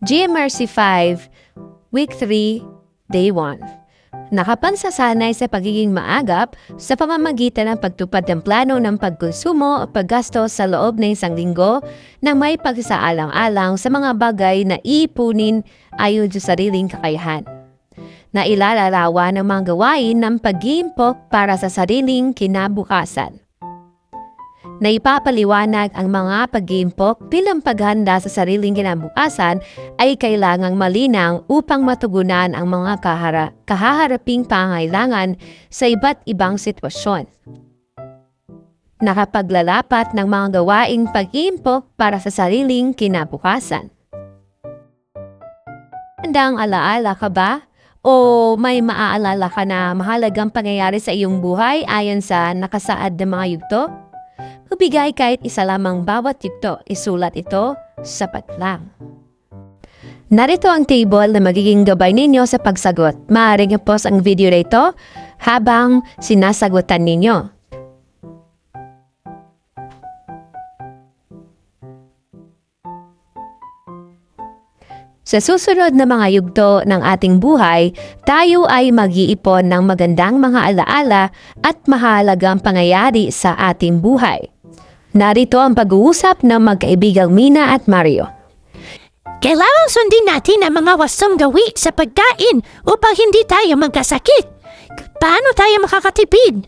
GMRC 5, Week 3, Day 1. Nakapansasanay sa pagiging maagap sa pamamagitan ng pagtupad ng plano ng pagkonsumo o paggastos sa loob ng isang linggo na may pagsaalang-alang sa mga bagay na iipunin ayon sa sariling kakayahan. Na ilalarawan ng mga gawain ng pag-iimpok para sa sariling kinabukasan. Na ipapaliwanag ang mga pag-iimpok bilang paghanda sa sariling kinabukasan ay kailangang malinang upang matugunan ang mga kahaharaping pangailangan sa iba't ibang sitwasyon. Nakapaglalapat ng mga gawaing pag-iimpok para sa sariling kinabukasan. Handang alaala ka ba? O may maaalala ka na mahalagang pangyayari sa iyong buhay ayon sa nakasaad na mga yugto? Ibigay kahit isa lamang bawat yugto, isulat ito, sapat lang. Narito ang table na magiging gabay ninyo sa pagsagot. Maaaring i-pause ang video na ito habang sinasagutan ninyo. Sa susunod na mga yugto ng ating buhay, tayo ay mag-iipon ng magandang mga alaala at mahalagang pangyayari sa ating buhay. Narito ang pag-uusap ng magkaibigang Mina at Mario. Kailangan sundin natin ang mga wastong gawi sa pagkain upang hindi tayo magkasakit. Paano tayo makakatipid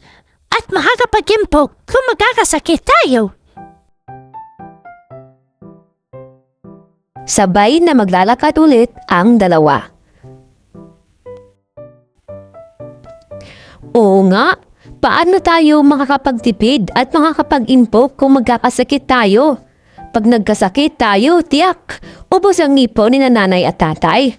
at makakapag-impok kung magkakasakit tayo? Sabay na maglalakad ulit ang dalawa. Oo nga, paano tayo makakapagtipid at makakapag-impok kung magkakasakit tayo? Pag nagkasakit tayo, tiyak, ubos ang ngipon ni nanay at tatay.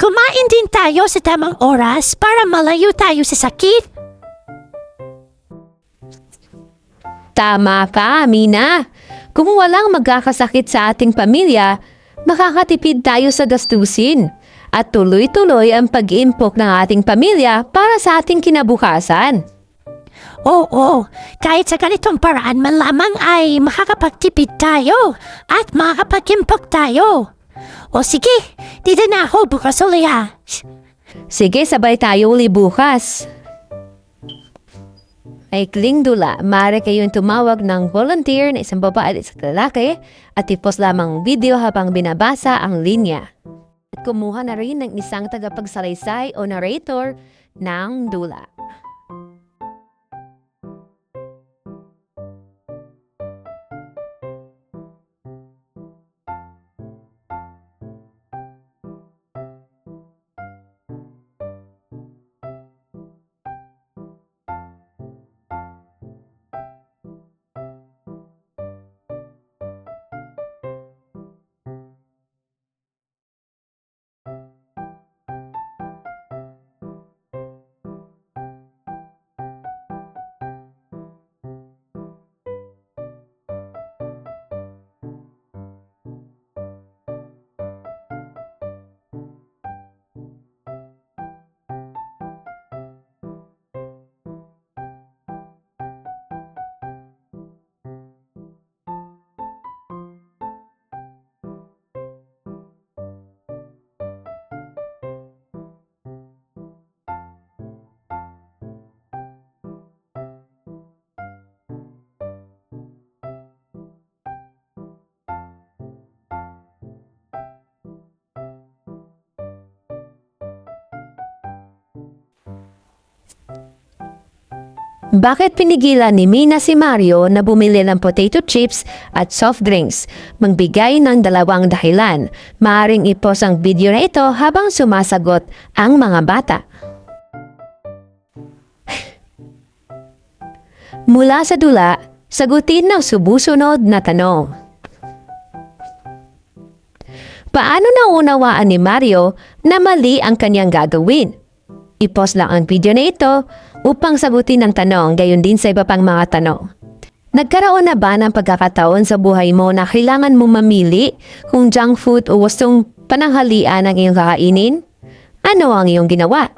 Kumain din tayo sa tamang oras para malayo tayo sa sakit. Tama ka, Mina. Kung walang magkakasakit sa ating pamilya, makakatipid tayo sa gastusin at tuloy-tuloy ang pag-impok ng ating pamilya para sa ating kinabukasan. Oo, kahit sa ganitong paraan man lamang ay makakapagtipid tayo at makakapag-impok tayo. O sige, dito na ako bukas ulit ha. Sige, sabay tayo uli bukas. Maikling dula, maaari kayong tumawag ng volunteer na isang babae at isang lalaki at i-post lamang video habang binabasa ang linya. At kumuha na rin ng isang tagapagsalaysay o narrator ng dula. Bakit pinigilan ni Mina si Mario na bumili ng potato chips at soft drinks? Magbigay ng dalawang dahilan. Maaring i-pause ang video na ito habang sumasagot ang mga bata. Mula sa dula, sagutin ng subusunod na tanong. Paano naunawaan ni Mario na mali ang kanyang gagawin? I-pause lang ang video na ito upang sagutin ang tanong, gayon din sa iba pang mga tanong. Nagkaroon na ba ng pagkakataon sa buhay mo na kailangan mo mamili kung junk food o wastong pananghalian ang iyong kakainin? Ano ang iyong ginawa?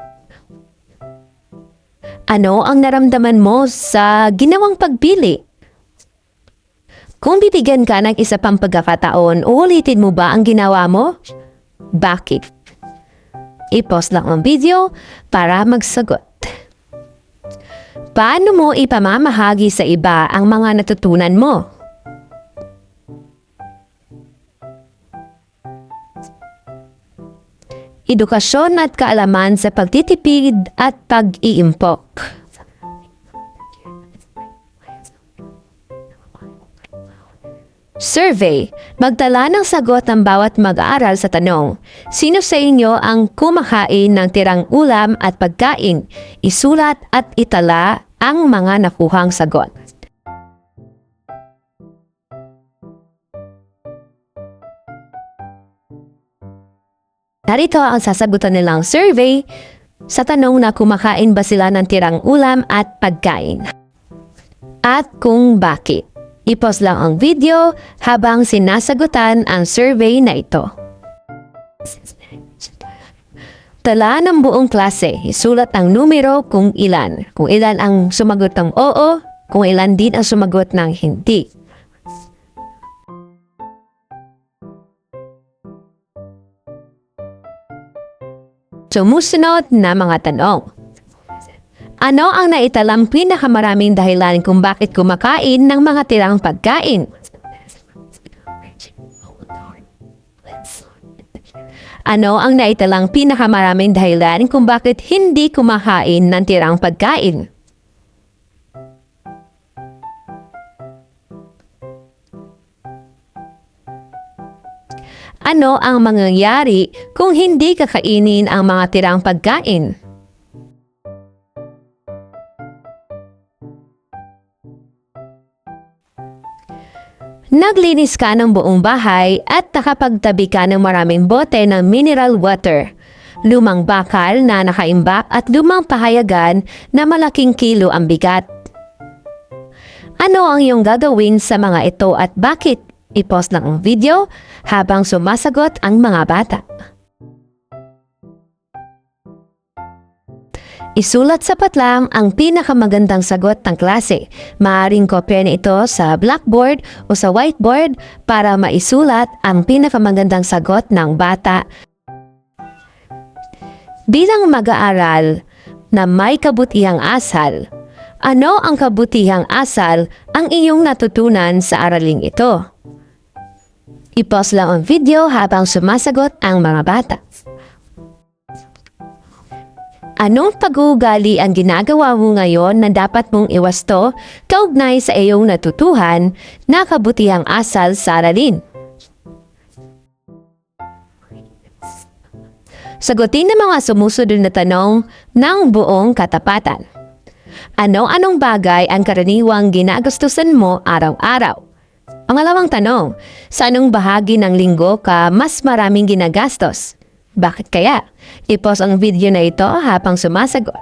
Ano ang naramdaman mo sa ginawang pagpili? Kung bibigyan ka ng isa pang pagkakataon, uulitin mo ba ang ginawa mo? Bakit? I-pause lang ang video para magsagot. Paano mo ipamamahagi sa iba ang mga natutunan mo? Edukasyon at kaalaman sa pagtitipid at pag-iimpok. Survey. Magtala ng sagot ng bawat mag-aaral sa tanong. Sino sa inyo ang kumakain ng tirang ulam at pagkain? Isulat at itala ang mga nakuhang sagot. Narito ang sasagutan nilang survey sa tanong na kumakain ba sila ng tirang ulam at pagkain. At kung bakit. I-pause lang ang video habang sinasagutan ang survey na ito. Tala ng buong klase, isulat ang numero kung ilan. Kung ilan ang sumagot ng oo, kung ilan din ang sumagot ng hindi. Sumusunod na mga tanong. Ano ang naitalang pinakamaraming dahilan kung bakit kumakain ng mga tirang pagkain? Ano ang naitalang pinakamaraming dahilan kung bakit hindi kumakain ng tirang pagkain? Ano ang mangyayari kung hindi kakainin ang mga tirang pagkain? Naglinis ka ng buong bahay at nakapagtabi ka ng maraming bote ng mineral water, lumang bakal na nakaimbak at lumang pahayagan na malaking kilo ang bigat. Ano ang iyong gagawin sa mga ito at bakit? I-pause lang ang video habang sumasagot ang mga bata. Isulat sa patlang ang pinakamagandang sagot ng klase. Maaaring kopya ito sa blackboard o sa whiteboard para maisulat ang pinakamagandang sagot ng bata. Bilang mag-aaral na may kabutihang asal, ano ang kabutihang asal ang iyong natutunan sa araling ito? I-pause lang ang video habang sumasagot ang mga bata. Anong pag-uugali ang ginagawa mo ngayon na dapat mong iwasto kaugnay sa iyong natutuhan na kabutihang asal sa aralin? Sagutin ang mga sumusunod na tanong ng buong katapatan. Ano-anong bagay ang karaniwang ginagastusan mo araw-araw? Pangalawang tanong, sa anong bahagi ng linggo ka mas maraming ginagastos? Bakit kaya? I-pause ang video na ito habang sumasagot.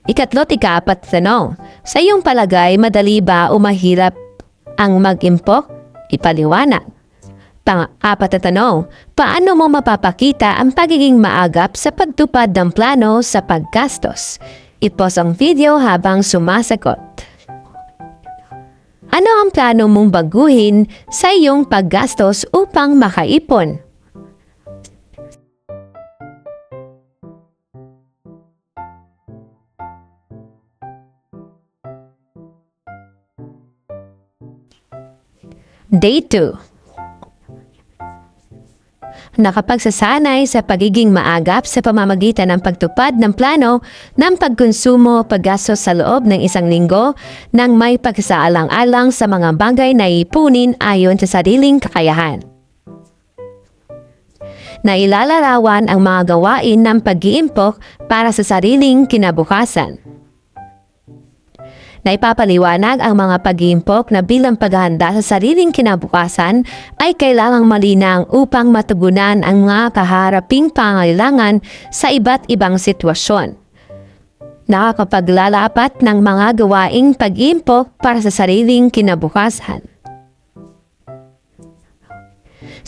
Ikatlo't ikaapat tanong, sa iyong palagay madali ba o mahirap ang mag-impok? Ipaliwanag. Pang-apat na tanong, paano mo mapapakita ang pagiging maagap sa pagtupad ng plano sa paggastos? I-pause ang video habang sumasagot. Ano ang plano mong baguhin sa iyong paggastos upang makaipon? Day 2. Nakapagsasanay sa pagiging maagap sa pamamagitan ng pagtupad ng plano ng pagkonsumo o paggastos sa loob ng isang linggo nang may pagsaalang-alang sa mga bagay na ipunin ayon sa sariling kakayahan. Nailalarawan ang mga gawain ng pag-iimpok para sa sariling kinabukasan. Naipapaliwanag ang mga pag-iimpok na bilang paghahanda sa sariling kinabukasan ay kailangang malinang upang matugunan ang mga kaharaping pangailangan sa iba't ibang sitwasyon. Nakakapaglalapat ng mga gawaing pag-iimpok para sa sariling kinabukasan.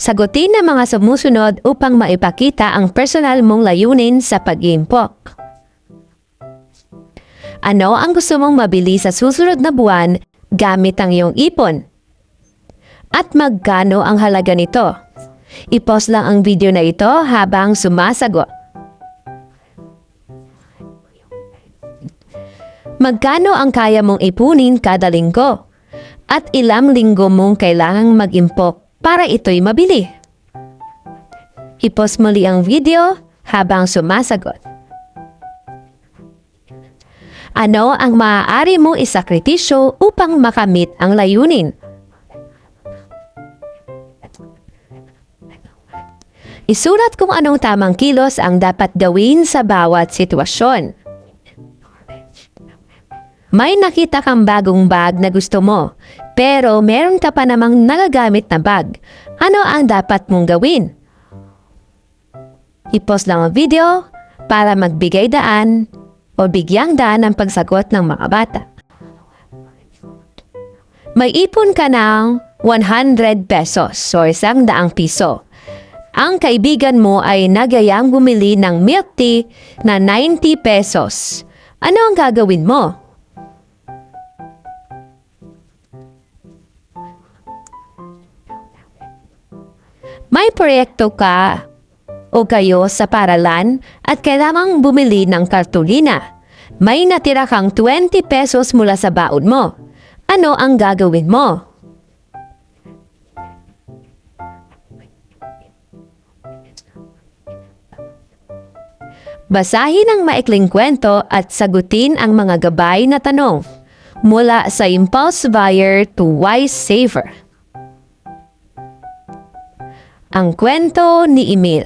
Sagutin ang mga sumusunod upang maipakita ang personal mong layunin sa pag-iimpok. Ano ang gusto mong mabili sa susunod na buwan gamit ang iyong ipon? At magkano ang halaga nito? I-pause lang ang video na ito habang sumasagot. Magkano ang kaya mong ipunin kada linggo? At ilang linggo mong kailangang mag-impok para ito'y mabili? I-pause muli ang video habang sumasagot. Ano ang maaari mong isakripisyo upang makamit ang layunin? Isulat kung anong tamang kilos ang dapat gawin sa bawat sitwasyon. May nakita kang bagong bag na gusto mo, pero meron ka pa namang nagagamit na bag. Ano ang dapat mong gawin? I-pause lang ang video para magbigay daan o bigyang daan ang pagsagot ng mga bata. May ipon ka ng 100 pesos o 100 piso. Ang kaibigan mo ay nagyayang bumili ng milk tea na 90 pesos. Ano ang gagawin mo? May proyekto ka o kayo sa paralan at kailangang bumili ng kartulina. May natira kang 20 pesos mula sa baon mo. Ano ang gagawin mo? Basahin ang maikling kwento at sagutin ang mga gabay na tanong mula sa impulse buyer to wise saver. Ang kwento ni Emil.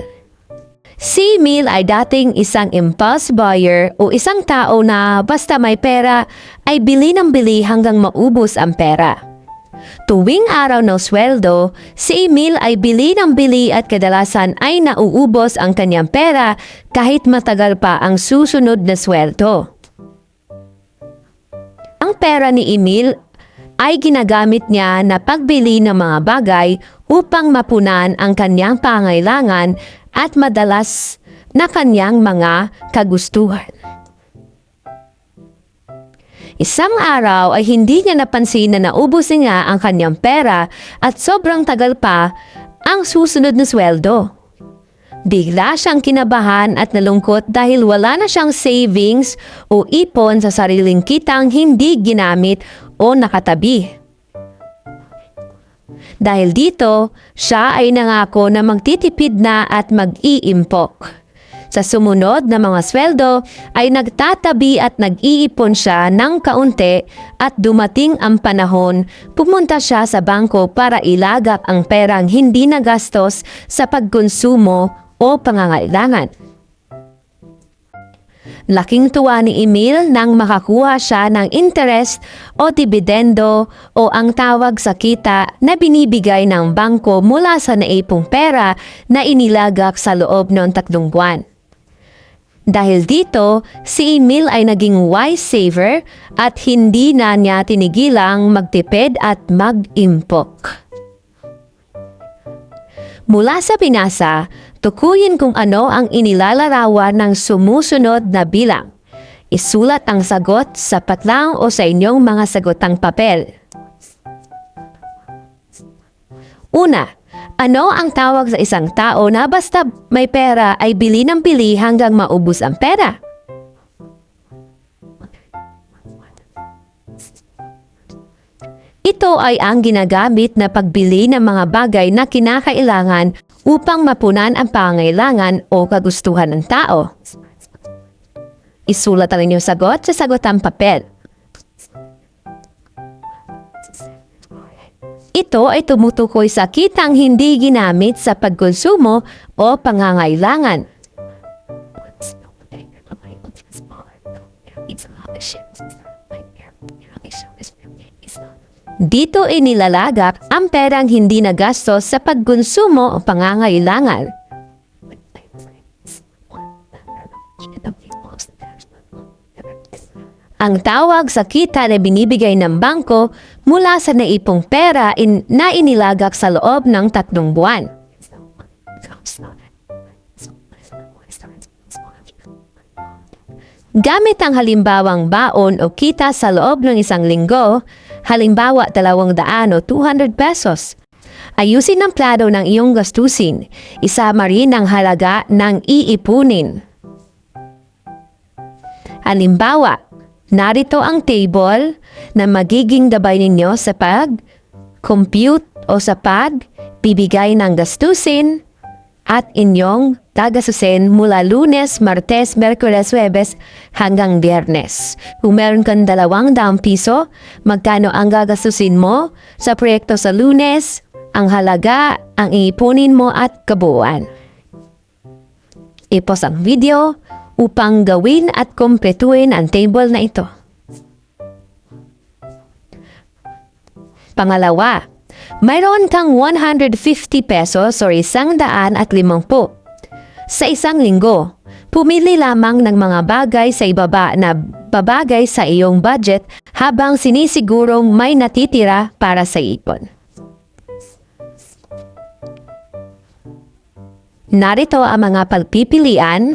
Si Emil ay dating isang impulse buyer o isang tao na basta may pera ay bili ng bili hanggang maubos ang pera. Tuwing araw ng sweldo, si Emil ay bili ng bili at kadalasan ay nauubos ang kanyang pera kahit matagal pa ang susunod na sweldo. Ang pera ni Emil ay ginagamit niya na pagbili ng mga bagay upang mapunan ang kanyang pangailangan at madalas na kanyang mga kagustuhan. Isang araw ay hindi niya napansin na naubos niya ang kanyang pera at sobrang tagal pa ang susunod na sweldo. Bigla siyang kinabahan at nalungkot dahil wala na siyang savings o ipon sa sariling kitang hindi ginamit o nakatabi. Dahil dito, siya ay nangako na magtitipid na at mag-iimpok. Sa sumunod na mga sweldo ay nagtatabi at nag-iipon siya ng kaunti at dumating ang panahon, pumunta siya sa bangko para ilagak ang perang hindi nagastos sa pagkonsumo o pangangailangan. Laking tuwa ni Emil nang makakuha siya ng interest o dividendo o ang tawag sa kita na binibigay ng bangko mula sa naipong pera na inilagak sa loob ng 3 buwan. Dahil dito, si Emil ay naging wise saver at hindi na niya tinigilang magtipid at mag-impok. Mula sa binasa, tukuyin kung ano ang inilalarawan ng sumusunod na bilang. Isulat ang sagot sa patlang o sa inyong mga sagotang papel. Una, ano ang tawag sa isang tao na basta may pera ay bili ng bili hanggang maubos ang pera? Ito ay ang ginagamit na pagbili ng mga bagay na kinakailangan upang mapunan ang pangailangan o kagustuhan ng tao. Isulat ang inyong sagot sa sagotang papel. Ito ay tumutukoy sa kitang hindi ginamit sa pagkonsumo o pangangailangan. Dito inilalagak ang perang hindi nagastos sa pagkonsumo o pangangailangan. Ang tawag sa kita na binibigay ng bangko mula sa naipong pera na inilagak sa loob ng 3 buwan. Gamit ang halimbawang baon o kita sa loob ng 1 linggo, Halimbawa, 200 o 200 pesos. Ayusin ang plano ng iyong gastusin. Isama rin ang halaga ng iipunin. Halimbawa, narito ang table na magiging gabay ninyo sa pag-compute o sa pag-bibigay ng gastusin at inyong gagasusin mula Lunes, Martes, Merkules, Huwebes hanggang Biyernes. Kung meron kang 200 piso, magkano ang gagastusin mo sa proyekto sa Lunes, ang halaga, ang iipunin mo at kabuuan. I-pause ang video upang gawin at kumpletuhin ang table na ito. Pangalawa, mayroon kang 150 pesos o 150 sa isang linggo. Pumili lamang ng mga bagay sa ibaba na babagay sa iyong budget habang sinisigurong may natitira para sa ipon. Narito ang mga pagpipilian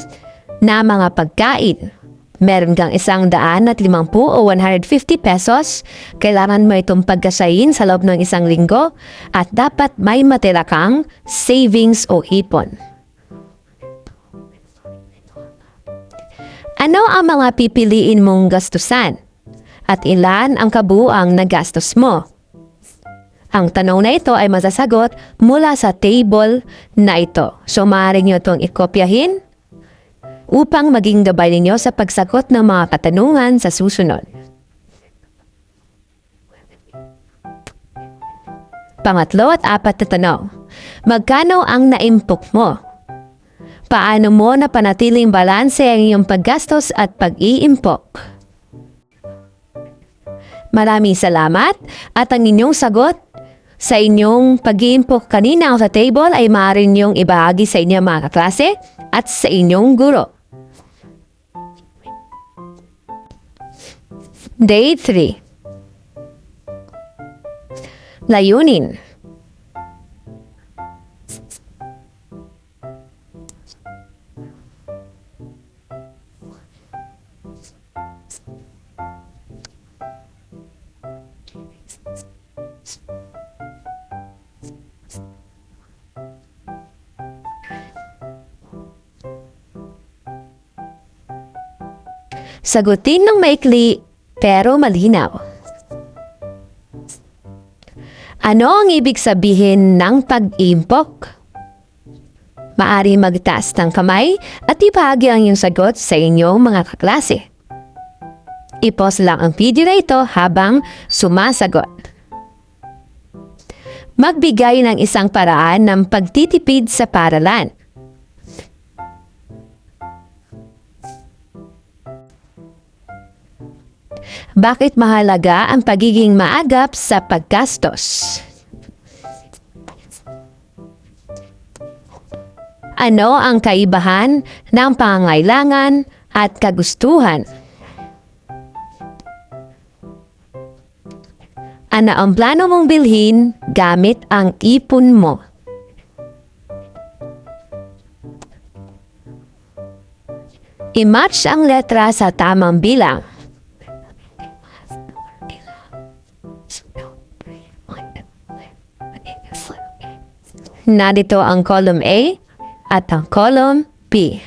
na mga pagkain. Meron kang 150 o 150 pesos, kailangan mo itong pagkasayin sa loob ng isang linggo at dapat may matira kang savings o ipon. Ano ang mga pipiliin mong gastusan? At ilan ang kabuuang nagastos mo? Ang tanong na ito ay masasagot mula sa table na ito. So maaari nyo itong ikopyahin upang maging gabay ninyo sa pagsagot ng mga katanungan sa susunod. Pangatlo at apat na tanong. Magkano ang naimpok mo? Paano mo napanatiling balanse ang iyong paggastos at pag-iimpok? Maraming salamat at ang inyong sagot sa inyong pag-iimpok kanina sa table ay maaari niyong ibahagi sa inyong mga kaklase at sa inyong guro. Day 3. Layunin. Sagutin ng maikli pero malinaw. Ano ang ibig sabihin ng pag-impok? Maari magtaas ng kamay at ibahagi ang iyong sagot sa inyong mga kaklase. I-pause lang ang video na ito habang sumasagot. Magbigay ng isang paraan ng pagtitipid sa paaralan. Bakit mahalaga ang pagiging maagap sa paggastos? Ano ang kaibahan ng pangangailangan at kagustuhan? Ano ang plano mong bilhin gamit ang ipon mo? I-match ang letra sa tamang bilang. Narito ang column A at ang column B.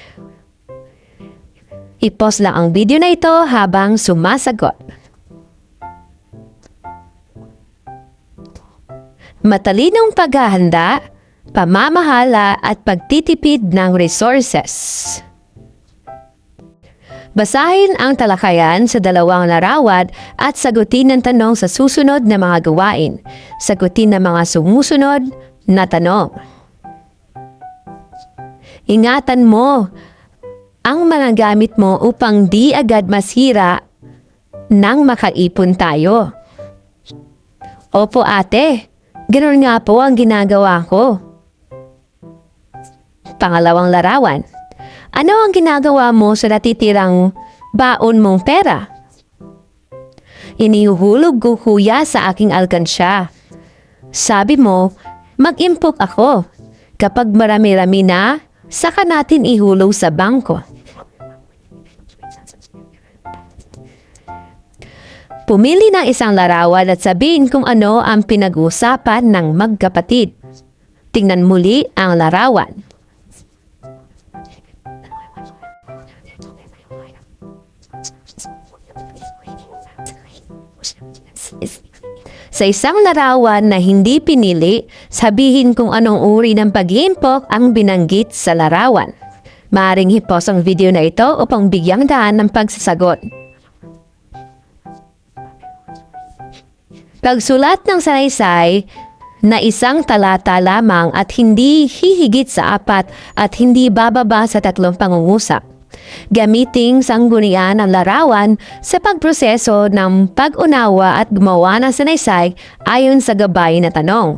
I-pause lang ang video na ito habang sumasagot. Matalinong paghahanda, pamamahala at pagtitipid ng resources. Basahin ang talakayan sa 2 larawan at sagutin ang tanong sa susunod na mga gawain. Sagutin ang mga sumusunod na tanong. Ingatan mo ang mga gamit mo upang di agad masira nang makaipon tayo. Opo ate, ganoon nga po ang ginagawa ko. Pangalawang larawan. Ano ang ginagawa mo sa natitirang baon mong pera? Inihuhulog ko kuya sa aking alkansya. Sabi mo, mag-impok ako. Kapag marami-rami na, saka natin ihulog sa bangko. Pumili ng isang larawan at sabihin kung ano ang pinag-uusapan ng magkapatid. Tingnan muli ang larawan. Sa isang larawan na hindi pinili, sabihin kung anong uri ng pag-iimpok ang binanggit sa larawan. Maaaring i-pause ang video na ito upang bigyang daan ng pagsasagot. Pagsulat ng sanaysay na isang talata lamang at hindi hihigit sa 4 at hindi bababa sa 3 pangungusap. Gamiting sanggunian ang larawan sa pagproseso ng pag-unawa at gumawa ng sanaysay ayon sa gabay na tanong.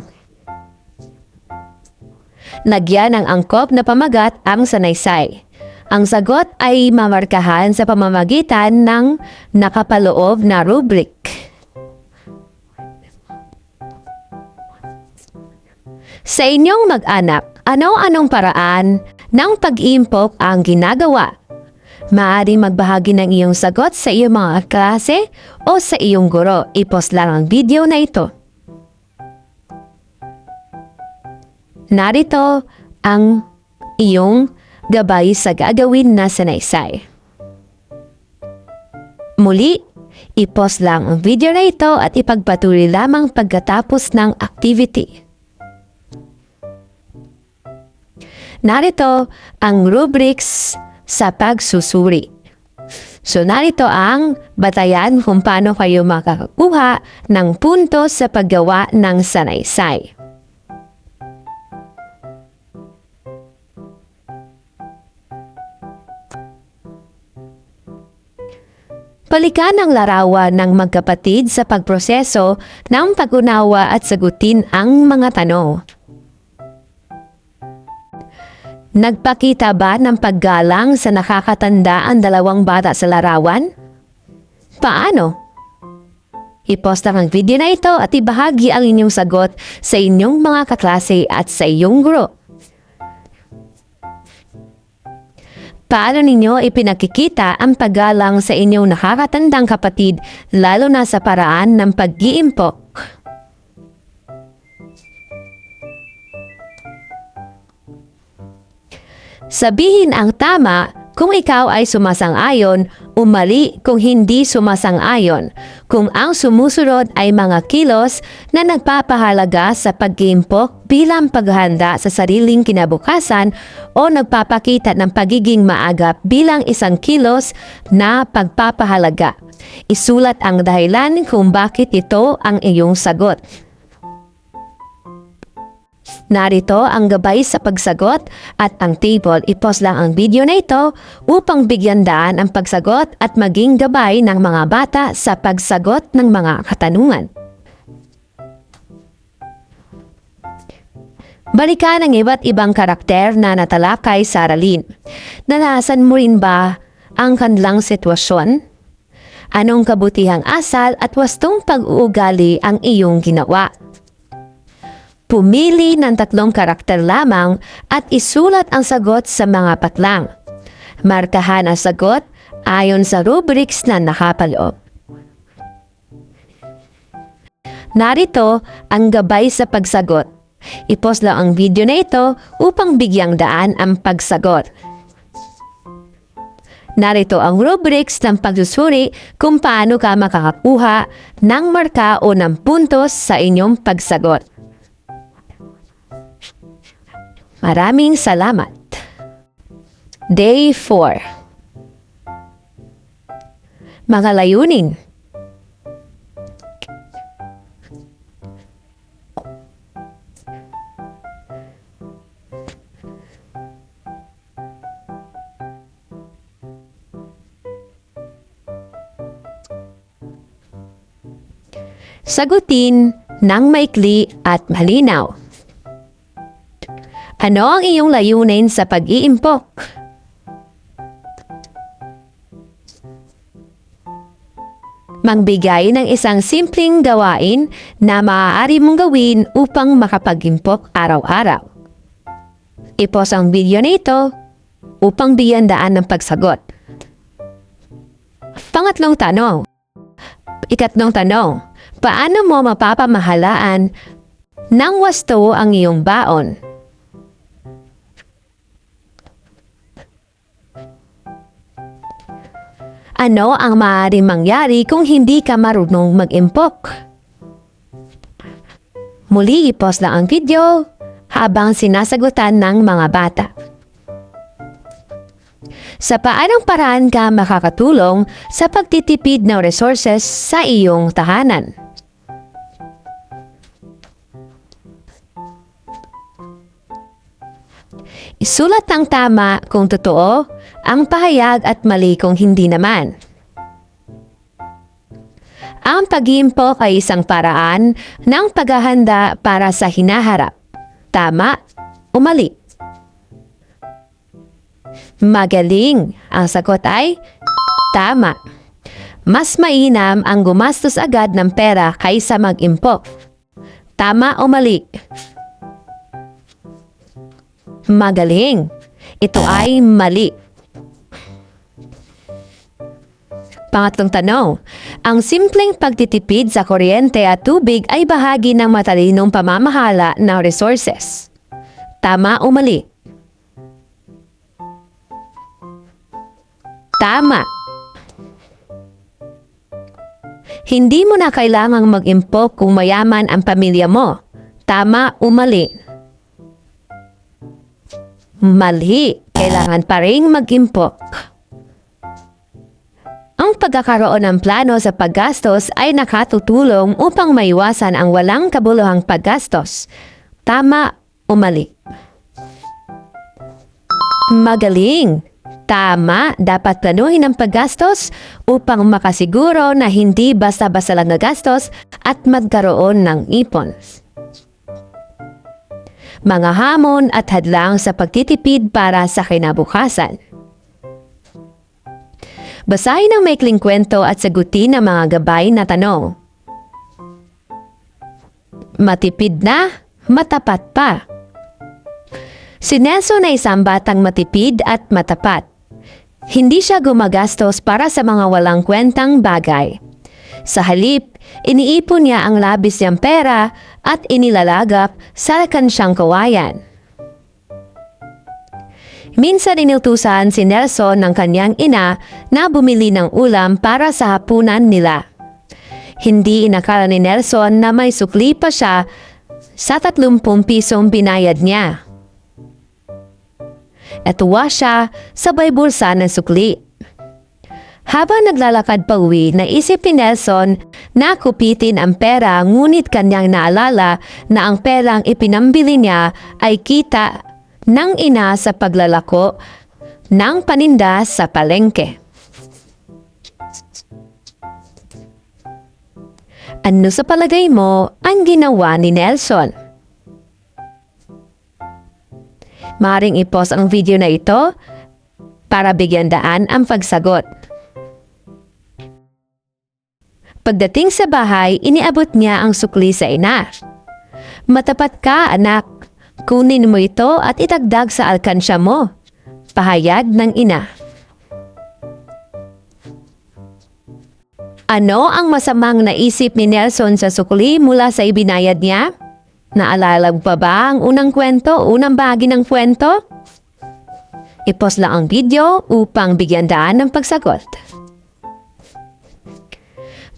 Lagyan ng angkop na pamagat ang sanaysay. Ang sagot ay mamarkahan sa pamamagitan ng nakapaloob na rubric. Sa inyong mag-anak, ano-anong paraan ng pag-iimpok ang ginagawa? Maaaring magbahagi ng iyong sagot sa iyong mga klase o sa iyong guro. I-post lang ang video na ito. Narito ang iyong gabay sa gagawin na sanaysay. Muli, i-post lang ang video na ito at ipagpatuloy lamang pagkatapos ng activity. Narito ang rubrics sa pagsusuri. So narito ang batayan kung paano kayo makakakuha ng puntos sa paggawa ng sanaysay. Balikan ang larawan ng magkapatid sa pagproseso ng pag-unawa at sagutin ang mga tanong. Nagpakita ba ng paggalang sa nakakatanda ang 2 bata sa larawan? Paano? I-post ang video na ito at ibahagi ang inyong sagot sa inyong mga kaklase at sa iyong guro. Paano ninyo ipinakikita ang paggalang sa inyong nakakatandang kapatid lalo na sa paraan ng pag-iimpok? Sabihin ang tama kung ikaw ay sumasang-ayon o mali kung hindi sumasang-ayon, kung ang sumusunod ay mga kilos na nagpapahalaga sa pag-iimpok bilang paghahanda sa sariling kinabukasan o nagpapakita ng pagiging maagap bilang isang kilos na pagpapahalaga. Isulat ang dahilan kung bakit ito ang iyong sagot. Narito ang gabay sa pagsagot at ang table. I-pause lang ang video na ito upang bigyan daan ang pagsagot at maging gabay ng mga bata sa pagsagot ng mga katanungan. Balikan ang iba't ibang karakter na natalakay sa aralin. Nalasan mo rin ba ang kanilang sitwasyon? Anong kabutihang asal at wastong pag-uugali ang iyong ginawa? Pumili ng 3 karakter lamang at isulat ang sagot sa mga patlang. Markahan ang sagot ayon sa rubrics na nakapaloob. Narito ang gabay sa pagsagot. I-post lang ang video na ito upang bigyang daan ang pagsagot. Narito ang rubrics ng pagsusuri kung paano ka makakakuha ng marka o ng puntos sa inyong pagsagot. Maraming salamat. Day 4. Mga layunin. Sagutin ng maikli at malinaw. Ano ang iyong layunin sa pag-iimpok? Magbigay ng isang simpleng gawain na maaari mong gawin upang makapag-impok araw-araw. I-pause ang video na ito upang bigyan daan ng pagsagot. Pangatlong tanong. Ikatlong tanong, paano mo mapapamahalaan ng wasto ang iyong baon? Ano ang maaaring mangyari kung hindi ka marunong mag-impok? Muli i-pause lang ang video habang sinasagutan ng mga bata. Sa paanong paraan ka makakatulong sa pagtitipid ng resources sa iyong tahanan? Isulat ng tama kung totoo, ang pahayag at mali kung hindi naman. Ang pag-iimpok ay isang paraan ng paghahanda para sa hinaharap. Tama o mali? Magaling. Ang sagot ay tama. Mas mainam ang gumastos agad ng pera kaysa mag-impok. Tama o mali? Magaling. Ito ay mali. Pangatlong tanong, ang simpleng pagtitipid sa kuryente at tubig ay bahagi ng matalinong pamamahala ng resources. Tama o mali? Tama. Hindi mo na kailangang mag-impok kung mayaman ang pamilya mo. Tama o mali? Mali. Kailangan pa rin mag-impok. Ang pagkakaroon ng plano sa paggastos ay nakatutulong upang maiwasan ang walang kabuluhang paggastos. Tama o mali? Magaling! Tama, dapat planuhin ang paggastos upang makasiguro na hindi basta-basta lang nagastos at magkaroon ng ipon. Mga hamon at hadlang sa pagtitipid para sa kinabukasan. Basahin ang maikling kwento at sagutin ang mga gabay na tanong. Matipid na, matapat pa. Si Nelson ay isang batang matipid at matapat. Hindi siya gumagastos para sa mga walang kwentang bagay. Sa halip, iniipon niya ang labis niyang pera at inilalagap sa kansyang kawayan. Minsan inutusan si Nelson ng kanyang ina na bumili ng ulam para sa hapunan nila. Hindi inakala ni Nelson na may sukli pa siya sa 30 pisong binayad niya. At tuwa siya sa may bulsa ng sukli. Habang naglalakad pa uwi, naisip ni Nelson na kupitin ang pera, ngunit kanyang naalala na ang perang ipinambili niya ay kita ng ina sa paglalako ng paninda sa palengke. Ano sa palagay mo ang ginawa ni Nelson? Maaaring i-pause ang video na ito para bigyan daan ang pagsagot. Pagdating sa bahay, iniabot niya ang sukli sa ina. Matapat ka, anak. Kunin mo ito at itagdag sa alkansya mo. Pahayag ng ina. Ano ang masamang naisip ni Nelson sa sukli mula sa ibinayad niya? Naalala mo pa ba ang unang kwento, unang bahagi ng kwento? I-pause lang ang video upang bigyan daan ng pagsagot.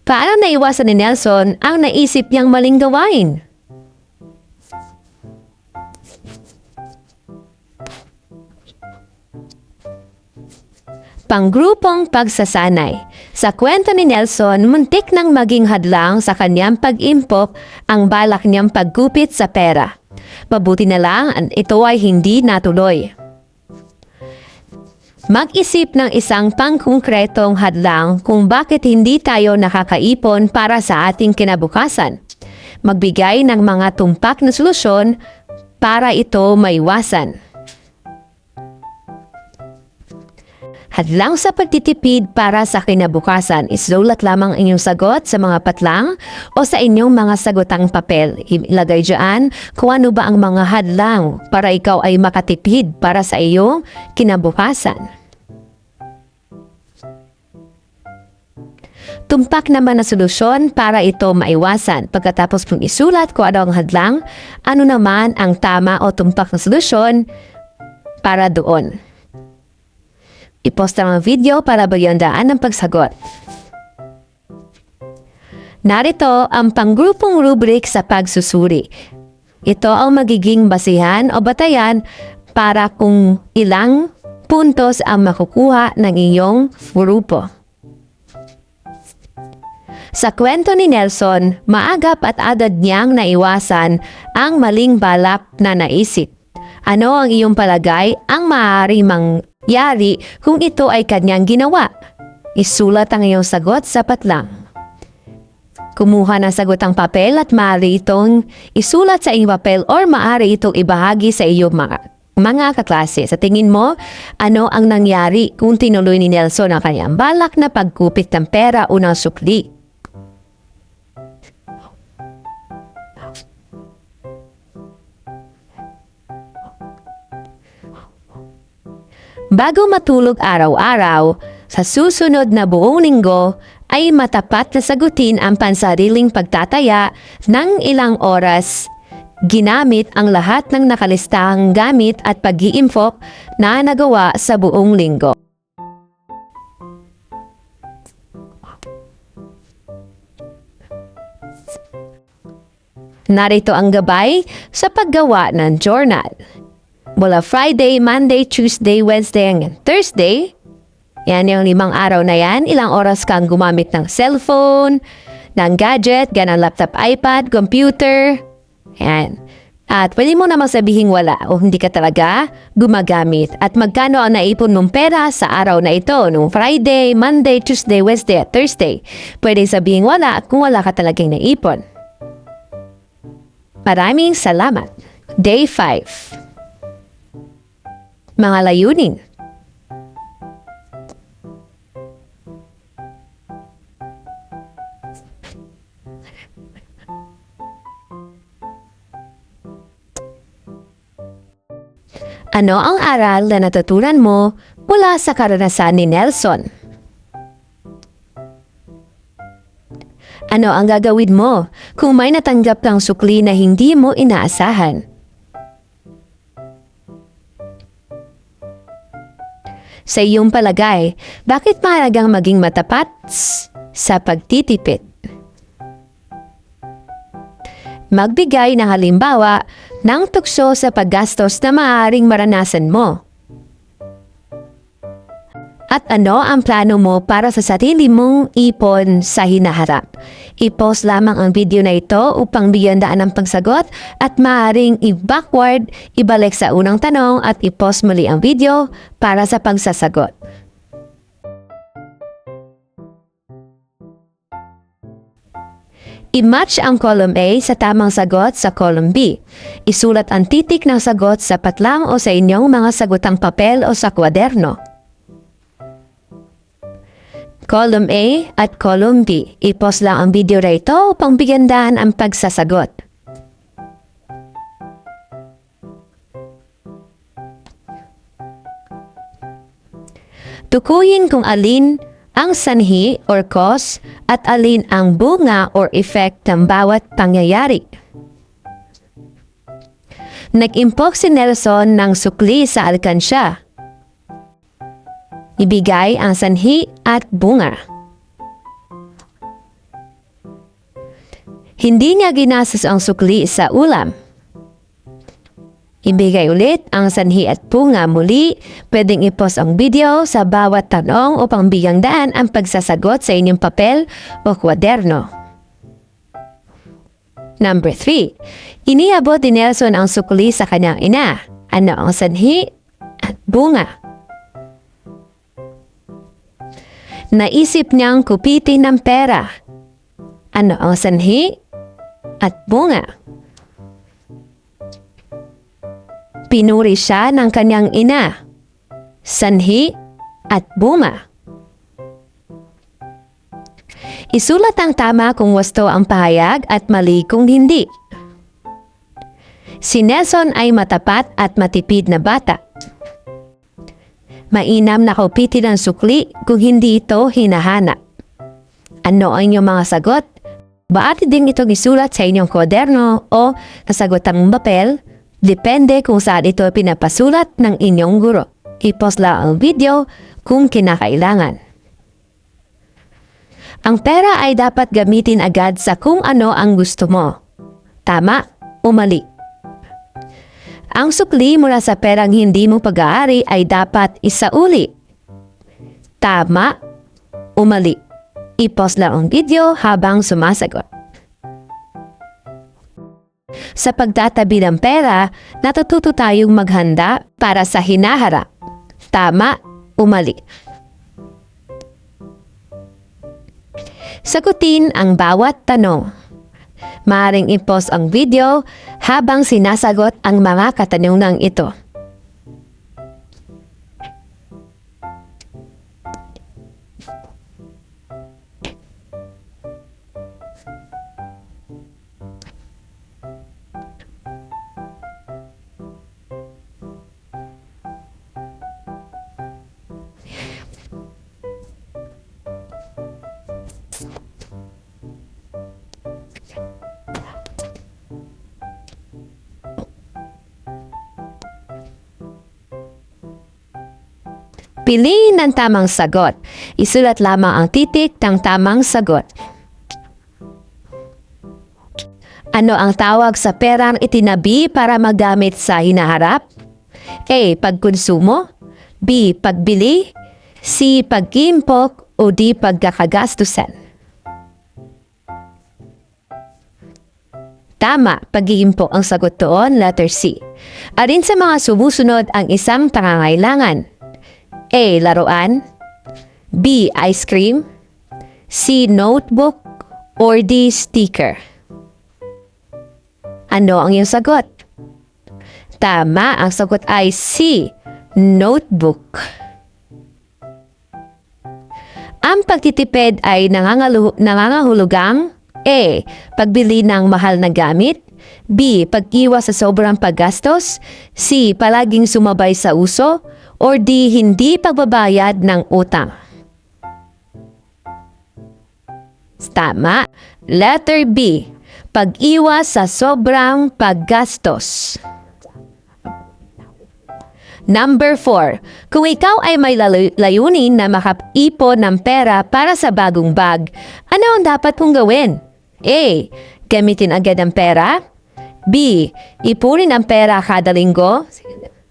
Paano naiwasan ni Nelson ang naisip niyang maling gawain? Panggrupong pagsasanay. Sa kwento ni Nelson, muntik nang maging hadlang sa kanyang pag-impok ang balak niyang paggupit sa pera. Mabuti na lang ito ay hindi natuloy. Mag-isip ng isang pangkonkretong hadlang kung bakit hindi tayo nakakaipon para sa ating kinabukasan. Magbigay ng mga tumpak na solusyon para ito maiwasan. Hadlang sa pagtitipid para sa kinabukasan, isulat lamang inyong sagot sa mga patlang o sa inyong mga sagotang papel. Ilagay dyan kung ano ba ang mga hadlang para ikaw ay makatipid para sa iyong kinabukasan. Tumpak naman na solusyon para ito maiwasan. Pagkatapos mong isulat kung ano ang hadlang, ano naman ang tama o tumpak na solusyon para doon. I-post ang video para bagyandaan ng pagsagot. Narito ang panggrupong rubric sa pagsusuri. Ito ang magiging basihan o batayan para kung ilang puntos ang makukuha ng iyong grupo. Sa kwento ni Nelson, maagap at agad niyang naiwasan ang maling balak na naisip. Ano ang iyong palagay ang maaari mangyari kung ito ay kanyang ginawa? Isulat ang iyong sagot sa patlang. Kumuha ng sagot ang papel at maaari itong isulat sa iyong papel or maaari itong ibahagi sa iyong mga kaklase. Sa tingin mo, ano ang nangyari kung tinuloy ni Nelson ang kanyang balak na pagkupit ng pera o ng sukli? Bago matulog araw-araw, sa susunod na buong linggo, ay matapat na sagutin ang pansariling pagtataya ng ilang oras ginamit ang lahat ng nakalistahang gamit at pag-iimpok na nagawa sa buong linggo. Narito ang gabay sa paggawa ng journal. Mula Friday, Monday, Tuesday, Wednesday, hanggang Thursday, yan yung 5 araw na yan, ilang oras kang gumamit ng cellphone, ng gadget, ganang laptop, iPad, computer. Yan. At pwede mo namang sabihin wala o hindi ka talaga gumagamit. At magkano ang naipon mong pera sa araw na ito, nung Friday, Monday, Tuesday, Wednesday, at Thursday. Pwede sabihin wala kung wala ka talagang naipon. Maraming salamat. Day 5. Mga layunin. Ano ang aral na natutunan mo mula sa karanasan ni Nelson? Ano ang gagawin mo kung may natanggap kang sukli na hindi mo inaasahan? Sa iyong palagay, bakit mahalagang maging matapat sa pagtitipid? Magbigay ng halimbawa ng tukso sa paggastos na maaaring maranasan mo. At ano ang plano mo para sa sarili mong ipon sa hinaharap? I-post lamang ang video na ito upang bigyan daan ng pagsagot at maaaring i-backward, ibalik sa unang tanong at i-post muli ang video para sa pagsasagot. I-match ang column A sa tamang sagot sa column B. Isulat ang titik ng sagot sa patlang o sa inyong mga sagutang papel o sa kwaderno. Column A at column B. I-post lang ang video na ito upang bigyan daan ang pagsasagot. Tukuyin kung alin ang sanhi or cause at alin ang bunga or effect ng bawat pangyayari. Nag-impok si Nelson ng sukli sa alkansya. Ibigay ang sanhi at bunga. Hindi niya ginastos ang sukli sa ulam. Ibigay ulit ang sanhi at bunga muli. Pwedeng i-post ang video sa bawat tanong upang bigyang daan ang pagsasagot sa inyong papel o kwaderno. Number 3. Iniabot ni Nelson ang sukli sa kanyang ina. Ano ang sanhi at bunga? Naisip niyang kupitin ng pera. Ano ang sanhi at bunga? Pinuri siya ng kanyang ina. Sanhi at bunga. Isulat ang tama kung wasto ang pahayag at mali kung hindi. Si Nelson ay matapat at matipid na bata. Mainam na kaupitin ang sukli kung hindi ito hinahanap. Ano ang inyong mga sagot? Maaari din itong isulat sa inyong kwaderno o kasagotang papel, depende kung saan ito pinapasulat ng inyong guro. I-post lang ang video kung kinakailangan. Ang pera ay dapat gamitin agad sa kung ano ang gusto mo. Tama o mali? Ang sukli mula sa perang hindi mo pag-aari ay dapat isauli. Tama o mali? I-post lang ang video habang sumasagot. Sa pagtatabi ng pera, natututo tayong maghanda para sa hinaharap. Tama o mali? Sagutin ang bawat tanong. Maaaring i-post ang video habang sinasagot ang mga katanungang ito. Piliin ang tamang sagot. Isulat lamang ang titik ng tamang sagot. Ano ang tawag sa perang itinabi para magamit sa hinaharap? A. Pagkonsumo, B. Pagbili, C. Pag-impok, o D. Pagkakagastusan. Tama, pag-iimpok ang sagot doon, letter C. Alin sa mga sumusunod ang isang pangangailangan? A. Laruan, B. Ice cream, C. Notebook, or D. Sticker. Ano ang iyong sagot? Tama, ang sagot ay C. Notebook. Ang pagtitipid ay nangangahulugang A. Pagbili ng mahal na gamit, B. Pag-iwas sa sobrang paggastos, C. Palaging sumabay sa uso, or D. Hindi pagbabayad ng utang. Tama. Letter B. Pag-iwas sa sobrang paggastos. Number 4. Kung ikaw ay may layunin na makaipon ng pera para sa bagong bag, ano ang dapat mong gawin? A. Gamitin agad ang pera. B. Ipunin ang pera kada linggo.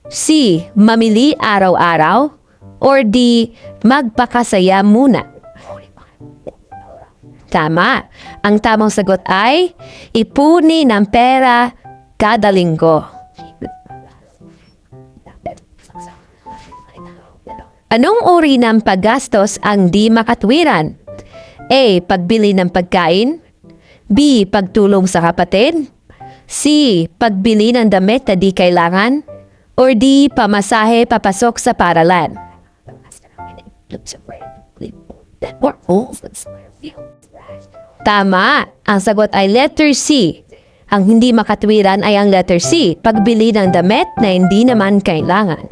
C. Mamili araw-araw. Or D. Magpakasaya muna. Tama. Ang tamang sagot ay ipunin ang pera kada linggo. Anong uri ng paggastos ang di makatwiran? A. Pagbili ng pagkain. B. Pagtulong sa kapatid. C. Pagbili ng damit na di kailangan. Or D. Pamasahe papasok sa paaralan. Tama. Ang sagot ay letter C. Ang hindi makatwiran ay ang letter C. Pagbili ng damit na hindi naman kailangan.